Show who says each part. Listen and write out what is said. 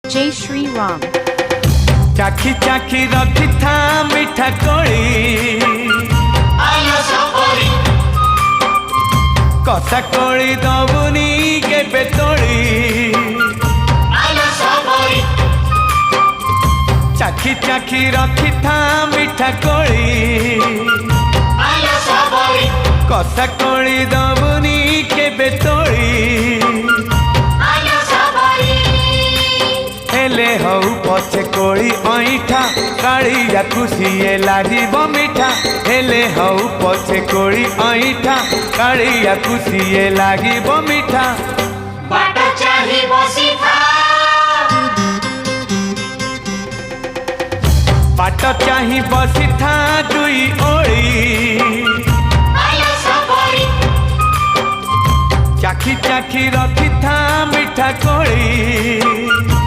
Speaker 1: जय श्री राम।
Speaker 2: चाखी चाखी रखी था मीठा कोली कसा कोली दबुनी के बेतोड़ी चाखी चाखी रखी था मीठा कोली कसा कोली दबुनी के बेतोड़ी हेले हऊ पछे कोली ऐठा कालिया खुशिए लागिब मीठा हेले हऊ पछे कोली ऐठा कालिया खुशिए लागिब मीठा
Speaker 3: बाट चाहि बसी था
Speaker 2: बाट चाहि बसी था दुई ओली चाखी चाखी रखी था मीठा कोली